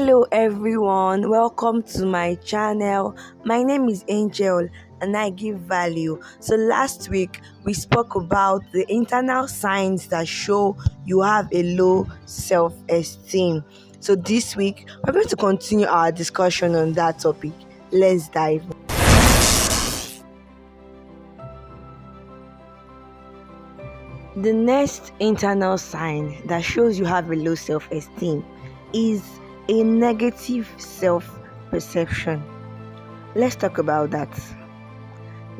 Hello everyone, welcome to my channel. My name is Angel and I give value. So last week we spoke about the internal signs that show you have a low self-esteem. So this week we're going to continue our discussion on that topic. Let's dive in. The next internal sign that shows you have a low self-esteem is a negative self-perception. Let's talk about that.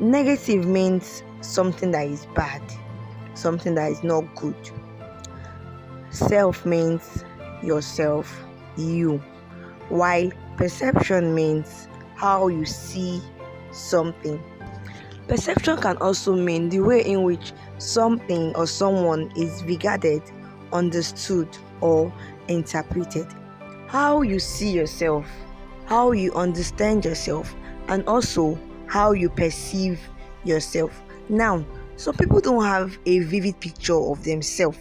Negative means something that is bad, something that is not good. Self means yourself, you. While perception means how you see something. Perception can also mean the way in which something or someone is regarded, understood, or interpreted. How you see yourself, how you understand yourself, and also how you perceive yourself. Now, some people don't have a vivid picture of themselves,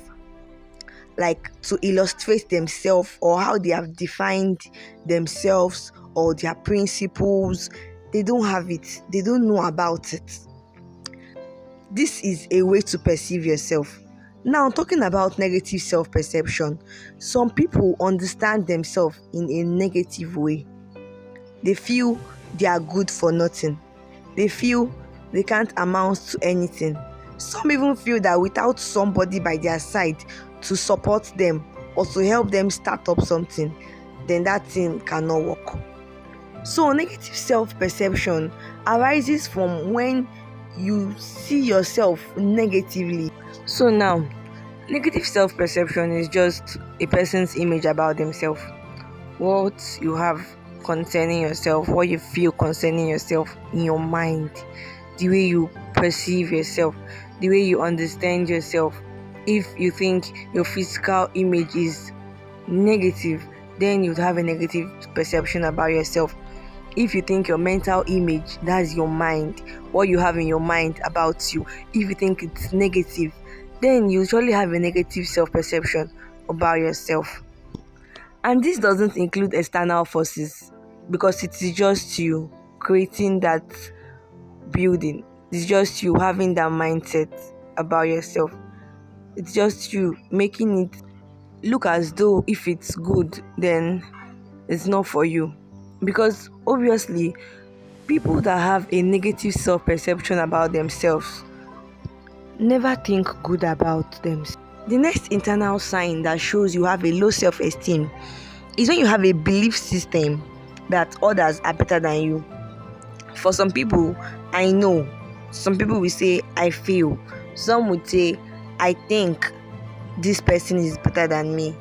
like to illustrate themselves or how they have defined themselves or their principles. They don't have it, they don't know about it. This is a way to perceive yourself. Now, talking about negative self-perception, some people understand themselves in a negative way. They feel they are good for nothing. They feel they can't amount to anything. Some even feel that without somebody by their side to support them or to help them start up something, then that thing cannot work. So negative self-perception arises from when you see yourself negatively. So now, negative self-perception is just a person's image about themselves. What you have concerning yourself, what you feel concerning yourself in your mind, the way you perceive yourself, the way you understand yourself. If you think your physical image is negative, then you have a negative perception about yourself. If you think your mental image, that's your mind, what you have in your mind about you, if you think it's negative, then you usually have a negative self-perception about yourself. And this doesn't include external forces, because it is just you creating that building. It's just you having that mindset about yourself. It's just you making it look as though if it's good, then it's not for you. Because obviously, people that have a negative self-perception about themselves never think good about themselves. The next internal sign that shows you have a low self-esteem is when you have a belief system that others are better than you. For some people, I know. Some people will say, I feel. Some would say, I think this person is better than me.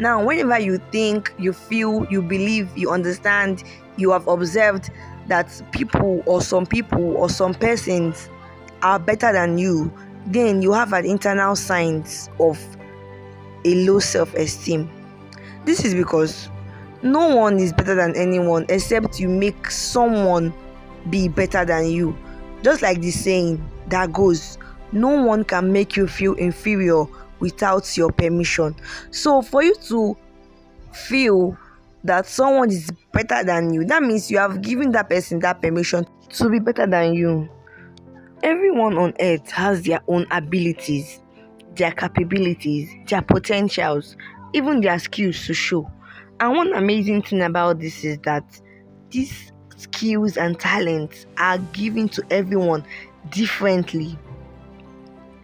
Now, whenever you think, you feel, you believe, you understand, you have observed that people or some persons are better than you, then you have an internal signs of a low self-esteem. This is because no one is better than anyone except you make someone be better than you. Just like the saying that goes, no one can make you feel inferior without your permission. So for you to feel that someone is better than you, that means you have given that person that permission to be better than you. Everyone on earth has their own abilities, their capabilities, their potentials, even their skills to show. And one amazing thing about this is that these skills and talents are given to everyone differently.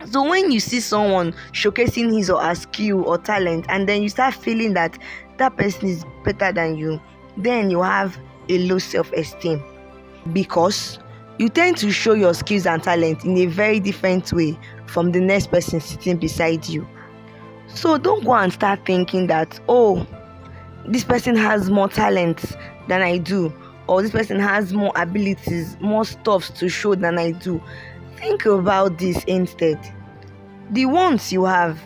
So when you see someone showcasing his or her skill or talent, and then you start feeling that that person is better than you, then you have a low self-esteem, because you tend to show your skills and talent in a very different way from the next person sitting beside you. So don't go and start thinking that, oh, this person has more talents than I do, or this person has more abilities, more stuffs to show than I do. Think about this instead. The ones you have,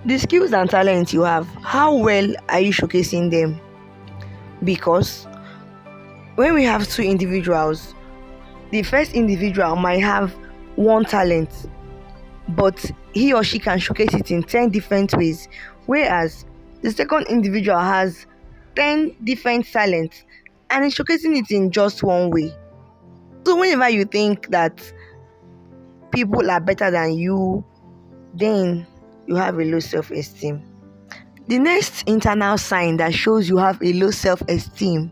the skills and talents you have, how well are you showcasing them? Because when we have two individuals, the first individual might have one talent, but he or she can showcase it in 10 different ways, whereas the second individual has 10 different talents and is showcasing it in just one way. So whenever you think that people are better than you, then you have a low self-esteem. The next internal sign that shows you have a low self-esteem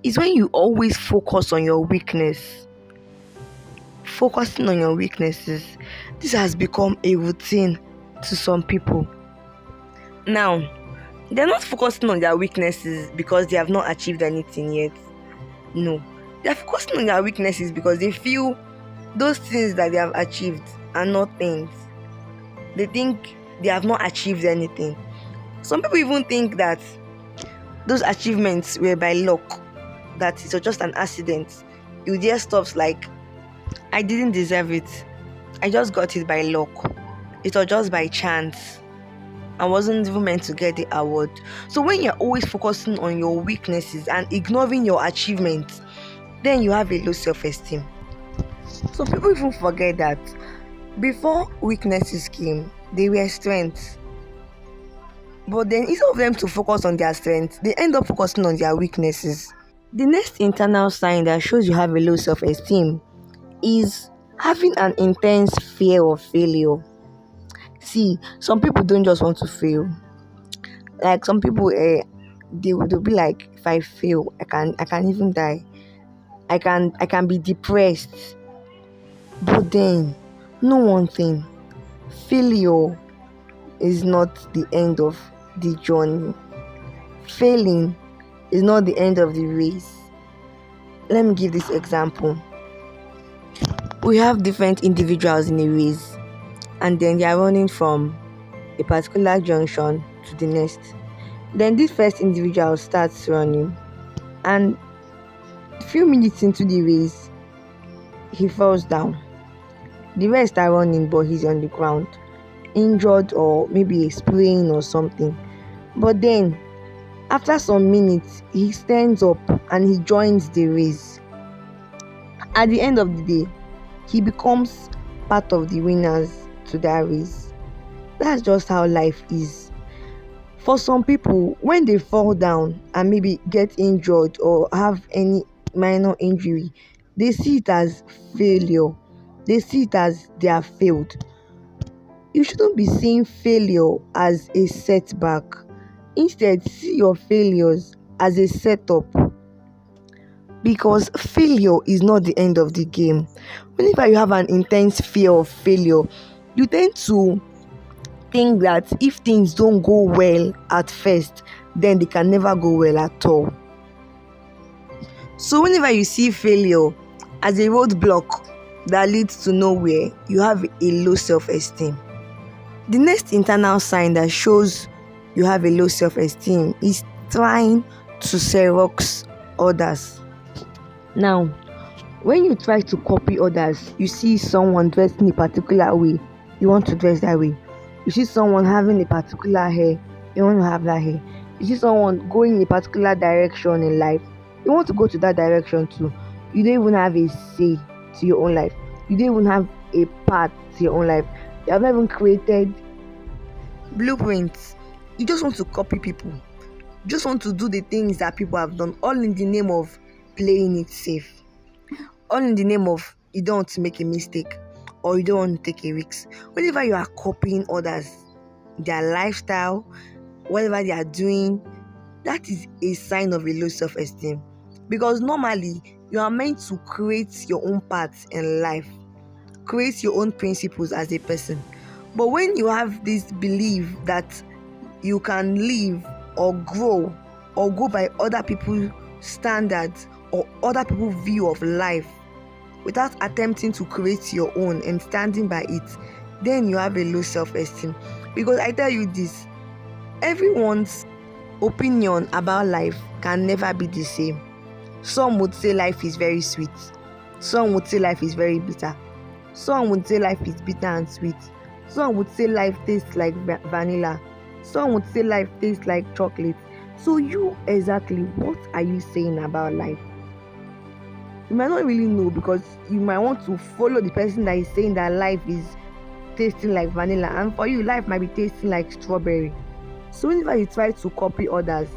is when you always focus on your weakness. Focusing on your weaknesses. This has become a routine to some people. Now, they're not focusing on their weaknesses because they have not achieved anything yet. No. They're focusing on their weaknesses because they feel those things that they have achieved are not things. They think they have not achieved anything. Some people even think that those achievements were by luck, that it was just an accident. You hear stuff like, I didn't deserve it. I just got it by luck. It was just by chance. I wasn't even meant to get the award. So when you're always focusing on your weaknesses and ignoring your achievements, then you have a low self-esteem. So people even forget that before weaknesses came, they were strengths. But then instead of them to focus on their strengths, they end up focusing on their weaknesses. The next internal sign that shows you have a low self-esteem is having an intense fear of failure. See, some people don't just want to fail. Like some people, they'll be like, if I fail, I can even die. I can be depressed. But then, know one thing: failure is not the end of the journey. Failing is not the end of the race. Let me give this example. We have different individuals in a race, and then they are running from a particular junction to the next. Then this first individual starts running, and a few minutes into the race, he falls down. The rest are running, but he's on the ground, injured or maybe a sprain or something. But then, after some minutes, he stands up and he joins the race. At the end of the day, he becomes part of the winners to that race. That's just how life is. For some people, when they fall down and maybe get injured or have any minor injury, they see it as failure. They see it as they have failed. You shouldn't be seeing failure as a setback. Instead, see your failures as a setup. Because failure is not the end of the game. Whenever you have an intense fear of failure, you tend to think that if things don't go well at first, then they can never go well at all. So whenever you see failure as a roadblock that leads to nowhere, you have a low self-esteem. The next internal sign that shows you have a low self-esteem is trying to xerox others. Now, when you try to copy others, you see someone dressed in a particular way, you want to dress that way. You see someone having a particular hair, you want to have that hair. You see someone going in a particular direction in life, you want to go to that direction too. You don't even have a say to your own life. You don't even have a part to your own life. You have not even created blueprints. You just want to copy people. You just want to do the things that people have done, all in the name of playing it safe. All in the name of you don't want to make a mistake or you don't want to take a risk. Whenever you are copying others, their lifestyle, whatever they are doing, that is a sign of a low self-esteem. Because normally, you are meant to create your own path in life, create your own principles as a person. But when you have this belief that you can live or grow or go by other people's standards or other people's view of life without attempting to create your own and standing by it, then you have a low self-esteem. Because I tell you this, everyone's opinion about life can never be the same. Some would say life is very sweet. Some would say life is very bitter. Some would say life is bitter and sweet. Some would say life tastes like vanilla. Some would say life tastes like chocolate. So you exactly, what are you saying about life? You might not really know, because you might want to follow the person that is saying that life is tasting like vanilla, and for you life might be tasting like strawberry. So whenever you try to copy others,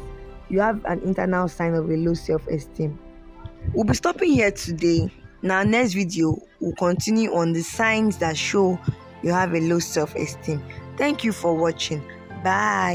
you have an internal sign of a low self-esteem. We'll be stopping here today. In our next video, we'll continue on the signs that show you have a low self-esteem. Thank you for watching. Bye.